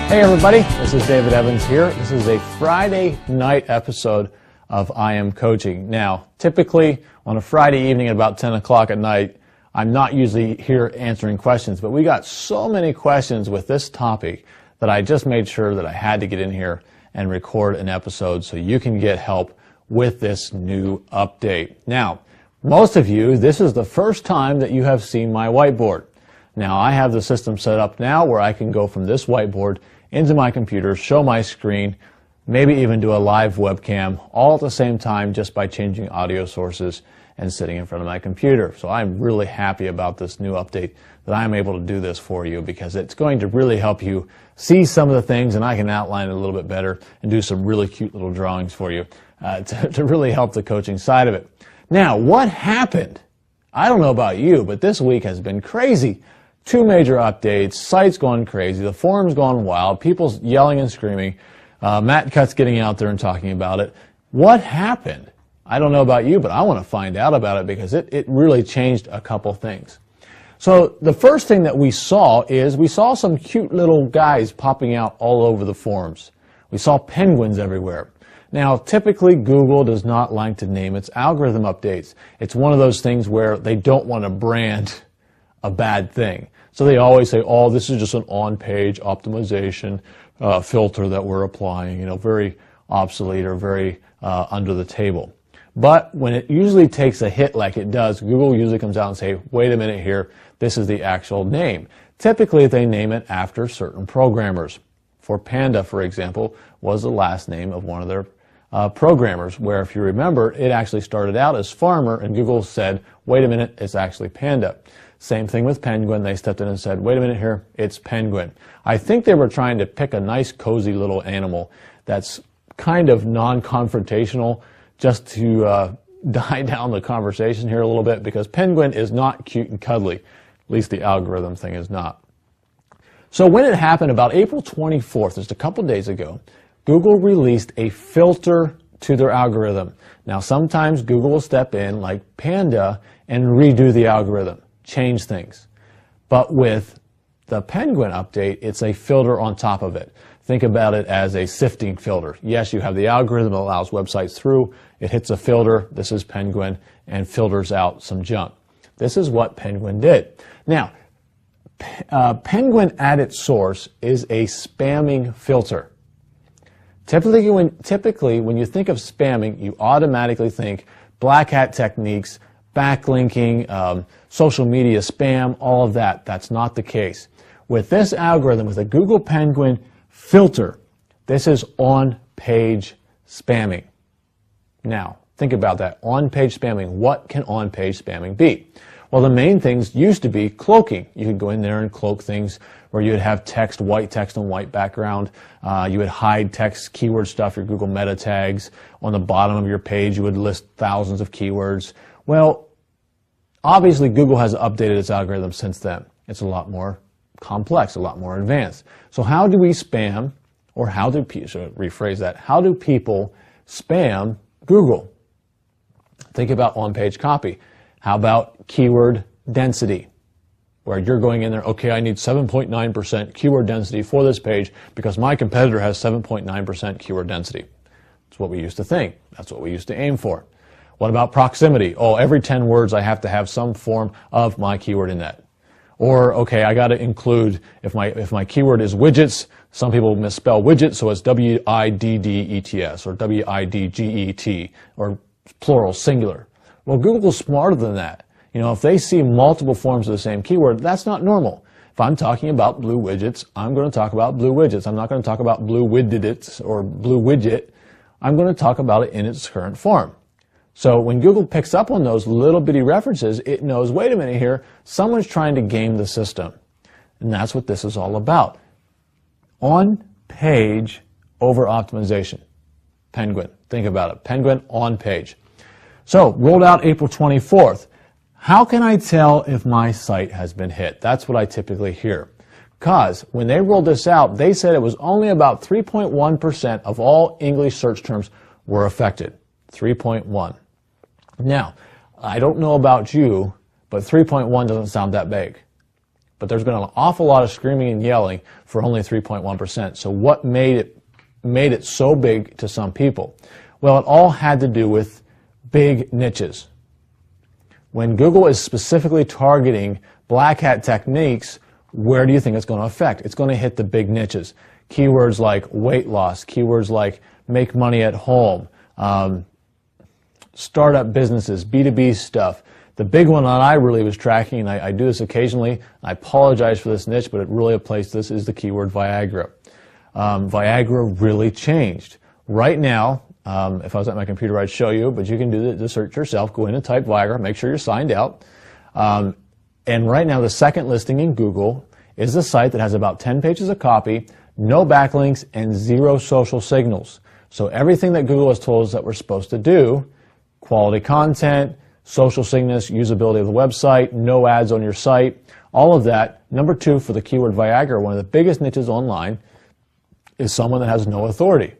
Hey everybody, this is David Evans here. This is a Friday night episode of I Am Coaching. Now, typically on a Friday evening at about 10 o'clock at night, I'm not usually here answering questions, but we got so many questions with this topic that I just made sure that I had to get in here and record an episode so you can get help with this new update. Now, most of you, this is the first time that you have seen my whiteboard. Now, I have the system set up now where I can go from this whiteboard into my computer, show my screen, maybe even do a live webcam, all at the same time just by changing audio sources and sitting in front of my computer. So I'm really happy about this new update that I'm able to do this for you because it's going to really help you see some of the things, and I can outline it a little bit better and do some really cute little drawings for you to really help the coaching side of it. Now, what happened? I don't know about you, but this week has been crazy. 2 major updates, sites going crazy, the forum's gone wild, people's yelling and screaming, Matt Cutts getting out there and talking about it. What happened? I don't know about you, but I want to find out about it because it really changed a couple things. So the first thing that we saw is we saw some cute little guys popping out all over the forums. We saw penguins everywhere. Now, typically Google does not like to name its algorithm updates. It's one of those things where they don't want to brand a bad thing. So they always say, oh, this is just an on-page optimization filter that we're applying, very obsolete or very under the table. But when it usually takes a hit like it does, Google usually comes out and say, wait a minute here, this is the actual name. Typically, they name it after certain programmers. For Panda, for example, was the last name of one of their programmers, where if you remember, it actually started out as Farmer, and Google said, wait a minute, it's actually Panda. Same thing with Penguin. They stepped in and said, wait a minute here, it's Penguin. I think they were trying to pick a nice, cozy little animal that's kind of non-confrontational just to die down the conversation here a little bit, because Penguin is not cute and cuddly. At least the algorithm thing is not. So when it happened about April 24th, just a couple days ago, Google released a filter to their algorithm. Now, sometimes Google will step in, like Panda, and redo the algorithm, change things. But with the Penguin update, it's a filter on top of it. Think about it as a sifting filter. Yes, you have the algorithm that allows websites through. It hits a filter, this is Penguin, and filters out some junk. This is what Penguin did. Now, Penguin at its source is a spamming filter. Typically, when you think of spamming, you automatically think black hat techniques, backlinking, social media spam, all of that. That's not the case. With this algorithm, with a Google Penguin filter, this is on-page spamming. Now, think about that. On-page spamming. What can on-page spamming be? Well, the main things used to be cloaking. You could go in there and cloak things where you would have white text on white background. You would hide text, keyword stuff, your Google meta tags. On the bottom of your page, you would list thousands of keywords. Well, obviously, Google has updated its algorithm since then. It's a lot more complex, a lot more advanced. So how do we spam, or how do people spam Google? Think about on-page copy. How about keyword density, where you're going in there, okay, I need 7.9% keyword density for this page because my competitor has 7.9% keyword density. That's what we used to think. That's what we used to aim for. What about proximity? Oh, every 10 words I have to have some form of my keyword in that. Or, okay, I got to include, if my keyword is widgets, some people misspell widget, so it's W-I-D-D-E-T-S or W-I-D-G-E-T or plural, singular. Well, Google's smarter than that. If they see multiple forms of the same keyword, that's not normal. If I'm talking about blue widgets, I'm going to talk about blue widgets. I'm not going to talk about blue widgets or blue widget. I'm going to talk about it in its current form. So when Google picks up on those little bitty references, it knows, wait a minute here, someone's trying to game the system. And that's what this is all about. On-page over-optimization. Penguin. Think about it. Penguin on-page. So, rolled out April 24th. How can I tell if my site has been hit? That's what I typically hear. Because when they rolled this out, they said it was only about 3.1% of all English search terms were affected. 3.1. Now, I don't know about you, but 3.1 doesn't sound that big. but there's been an awful lot of screaming and yelling for only 3.1%. So what made it so big to some people? Well, it all had to do with big niches. When Google is specifically targeting black hat techniques, where do you think it's going to affect? It's going to hit the big niches. Keywords like weight loss, keywords like make money at home, startup businesses, B2B stuff. The big one that I really was tracking, and I do this occasionally, I apologize for this niche, but it really applies to this, is the keyword Viagra. Viagra really changed. Right now, if I was at my computer, I'd show you, but you can do the search yourself. Go in and type Viagra, make sure you're signed out. And right now, the second listing in Google is a site that has about 10 pages of copy, no backlinks, and 0 social signals. So everything that Google has told us that we're supposed to do, quality content, social signals, usability of the website, no ads on your site, all of that. Number 2 for the keyword Viagra, one of the biggest niches online, is someone that has no authority.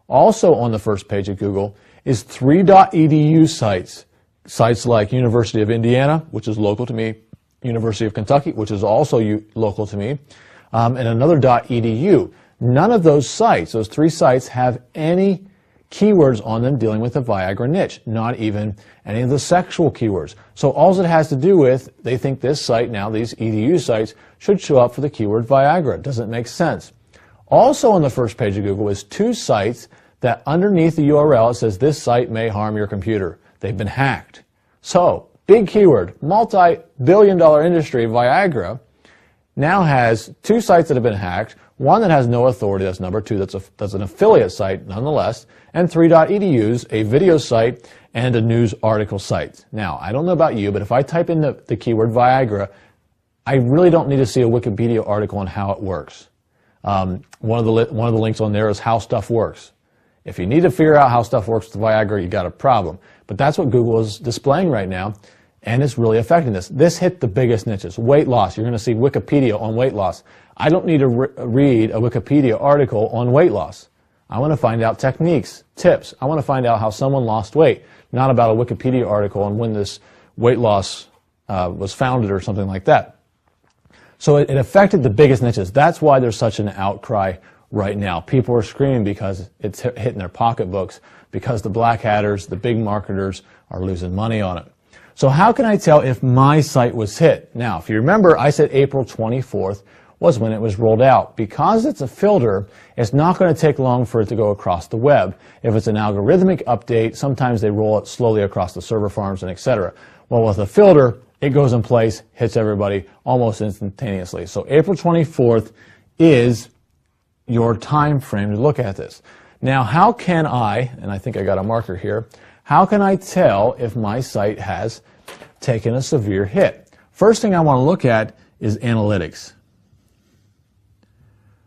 Also on the first page of Google is 3.edu sites. Sites like University of Indiana, which is local to me, University of Kentucky, which is also local to me, and another .edu. None of those sites, those 3 sites, have any keywords on them dealing with the Viagra niche, not even any of the sexual keywords. So all it has to do with, they think this site now, these EDU sites, should show up for the keyword Viagra. It doesn't make sense. Also on the first page of Google is 2 sites that underneath the URL it says this site may harm your computer. They've been hacked. So, big keyword, multi-billion-dollar industry, Viagra, now has 2 sites that have been hacked, one that has no authority, that's number 2, that's an affiliate site nonetheless, and 3.edu's, a video site and a news article site. Now, I don't know about you, but if I type in the keyword Viagra, I really don't need to see a Wikipedia article on how it works. One of the links on there is how stuff works. If you need to figure out how stuff works with Viagra, you got a problem. But that's what Google is displaying right now, and it's really affecting this. This hit the biggest niches. Weight loss, you're going to see Wikipedia on weight loss. I don't need to read a Wikipedia article on weight loss. I want to find out techniques, tips. I want to find out how someone lost weight, not about a Wikipedia article on when this weight loss was founded or something like that. So it affected the biggest niches. That's why there's such an outcry right now. People are screaming because it's hitting their pocketbooks, because the black hatters, the big marketers, are losing money on it. So how can I tell if my site was hit? Now, if you remember, I said April 24th was when it was rolled out. Because it's a filter, it's not going to take long for it to go across the web. If it's an algorithmic update, sometimes they roll it slowly across the server farms and etc. Well, with a filter, it goes in place, hits everybody almost instantaneously. So April 24th is your time frame to look at this. Now, how can I, and I think I got a marker here, how can I tell if my site has taken a severe hit? First thing I want to look at is analytics.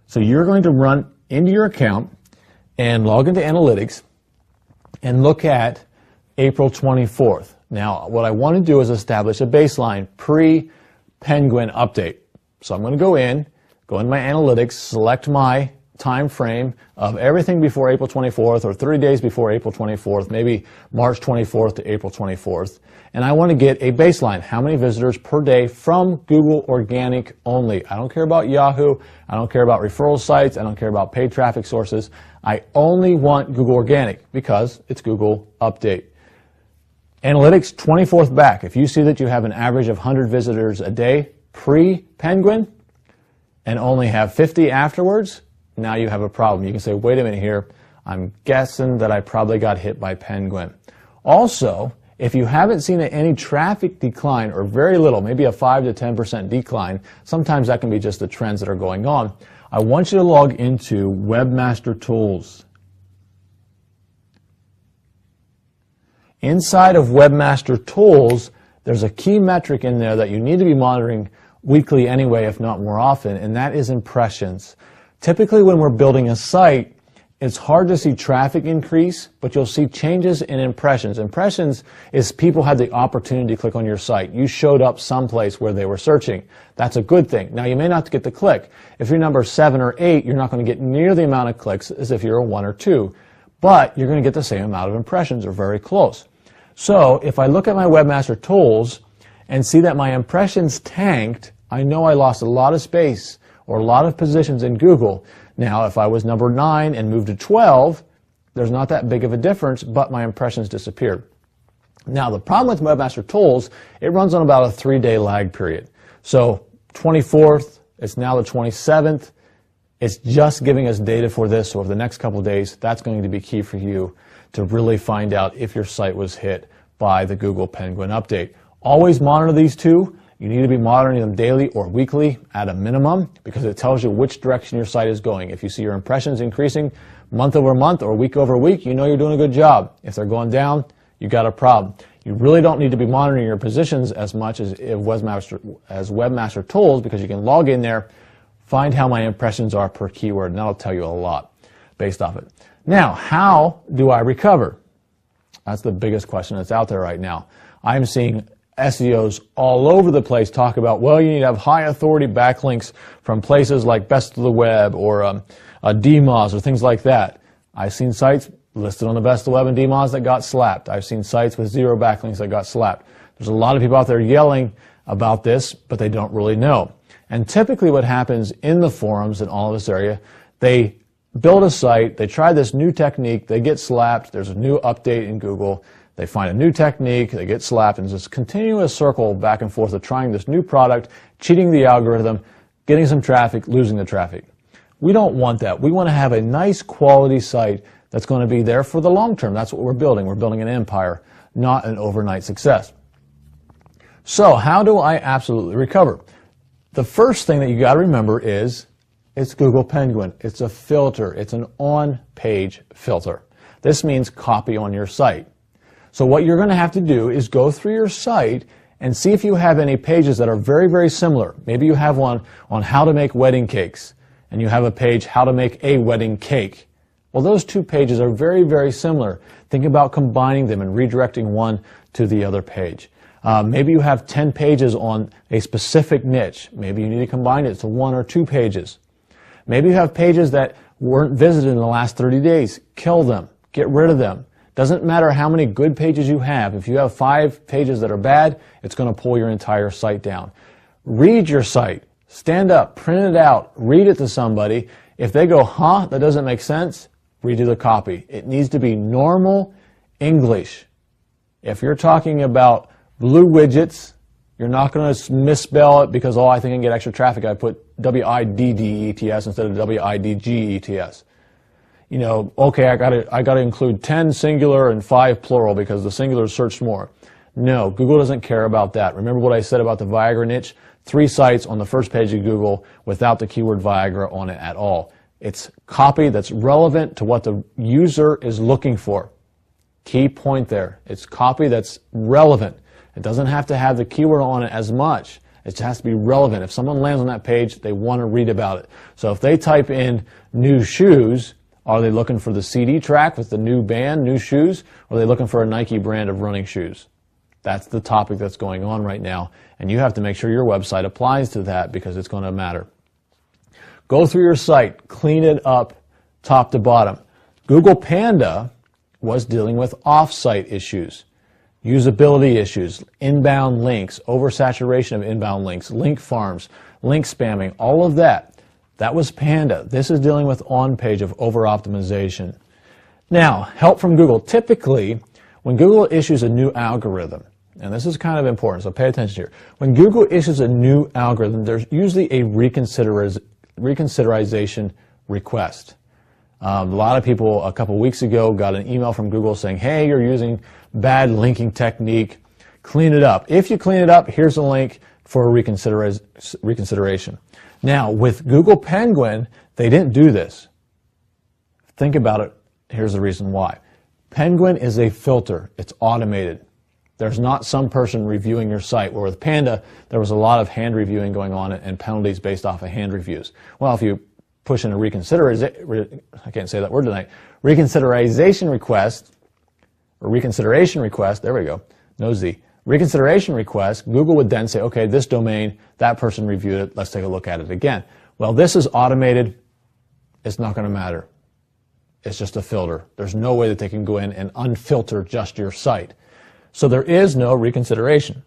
So you're going to run into your account and log into analytics and look at April 24th. Now, what I want to do is establish a baseline pre-Penguin update. So I'm going to go in my analytics, select my time frame of everything before April 24th or 30 days before April 24th, maybe March 24th to April 24th, and I want to get a baseline. How many visitors per day from Google Organic only? I don't care about Yahoo. I don't care about referral sites. I don't care about paid traffic sources. I only want Google Organic because it's Google Update. Analytics 24th back. If you see that you have an average of 100 visitors a day pre-Penguin and only have 50 afterwards, now you have a problem. You can say, wait a minute here, I'm guessing that I probably got hit by Penguin. Also, if you haven't seen any traffic decline or very little, maybe a 5 to 10% decline, sometimes that can be just the trends that are going on, I want you to log into Webmaster Tools. Inside of Webmaster Tools, there's a key metric in there that you need to be monitoring weekly anyway, if not more often, and that is impressions. Typically when we're building a site, it's hard to see traffic increase, but you'll see changes in impressions. Impressions is people had the opportunity to click on your site. You showed up someplace where they were searching. That's a good thing. Now, you may not get the click. If you're number 7 or 8, you're not going to get near the amount of clicks as if you're a 1 or 2, but you're going to get the same amount of impressions or very close. So if I look at my Webmaster Tools and see that my impressions tanked I know I lost a lot of space or a lot of positions in Google. Now, if I was number 9 and moved to 12, there's not that big of a difference, but my impressions disappeared. Now, the problem with Webmaster Tools, it runs on about a 3-day lag period. So 24th, it's now the 27th. It's just giving us data for this. So over the next couple of days, that's going to be key for you to really find out if your site was hit by the Google Penguin update. Always monitor these two. You need to be monitoring them daily or weekly at a minimum because it tells you which direction your site is going. If you see your impressions increasing month over month or week over week, you know you're doing a good job. If they're going down, you got a problem. You really don't need to be monitoring your positions as much as Webmaster Tools because you can log in there, find how my impressions are per keyword, and that'll tell you a lot based off it. Now, how do I recover? That's the biggest question that's out there right now. I'm seeing SEOs all over the place talk about, well, you need to have high authority backlinks from places like Best of the Web or DMOZ or things like that. I've seen sites listed on the Best of the Web and DMOZ that got slapped. I've seen sites with 0 backlinks that got slapped. There's a lot of people out there yelling about this, but they don't really know. And typically what happens in the forums in all of this area, they build a site, they try this new technique, they get slapped, there's a new update in Google, they find a new technique, they get slapped, and it's this continuous circle back and forth of trying this new product, cheating the algorithm, getting some traffic, losing the traffic. We don't want that. We want to have a nice quality site that's going to be there for the long term. That's what we're building. We're building an empire, not an overnight success. So how do I absolutely recover? The first thing that you got to remember is it's Google Penguin. It's a filter. It's an on-page filter. This means copy on your site. So what you're going to have to do is go through your site and see if you have any pages that are very, very similar. Maybe you have one on how to make wedding cakes, and you have a page how to make a wedding cake. Well, those two pages are very, very similar. Think about combining them and redirecting one to the other page. Maybe you have 10 pages on a specific niche. Maybe you need to combine it to 1 or 2 pages. Maybe you have pages that weren't visited in the last 30 days. Kill them. Get rid of them. Doesn't matter how many good pages you have. If you have 5 pages that are bad, it's going to pull your entire site down. Read your site. Stand up. Print it out. Read it to somebody. If they go, huh, that doesn't make sense, redo the copy. It needs to be normal English. If you're talking about blue widgets, you're not going to misspell it because, oh, I think I can get extra traffic. I put W-I-D-D-E-T-S instead of W-I-D-G-E-T-S. You know, okay, I got to include 10 singular and 5 plural because the singular is searched more. No, Google doesn't care about that. Remember what I said about the Viagra niche? 3 sites on the first page of Google without the keyword Viagra on it at all. It's copy that's relevant to what the user is looking for. Key point there. It's copy that's relevant. It doesn't have to have the keyword on it as much. It just has to be relevant. If someone lands on that page, they want to read about it. So if they type in new shoes, are they looking for the CD track with the new band, new shoes, or are they looking for a Nike brand of running shoes? That's the topic that's going on right now, and you have to make sure your website applies to that because it's going to matter. Go through your site, clean it up top to bottom. Google Panda was dealing with off-site issues, usability issues, inbound links, oversaturation of inbound links, link farms, link spamming, all of that. That was Panda. This is dealing with on-page of over-optimization. Now, help from Google. Typically, when Google issues a new algorithm, and this is kind of important, so pay attention here. When Google issues a new algorithm, there's usually a reconsiderization request. A lot of people a couple weeks ago got an email from Google saying, hey, you're using bad linking technique. Clean it up. If you clean it up, here's a link for a reconsideration. Now, with Google Penguin, they didn't do this. Think about it. Here's the reason why. Penguin is a filter. It's automated. There's not some person reviewing your site, where with Panda, there was a lot of hand reviewing going on and penalties based off of hand reviews. Well, if you push in a reconsideration request, or reconsideration request, there we go, no Z. Reconsideration request, Google would then say, okay, this domain, that person reviewed it, let's take a look at it again. Well, this is automated. It's not going to matter. It's just a filter. There's no way that they can go in and unfilter just your site. So there is no reconsideration.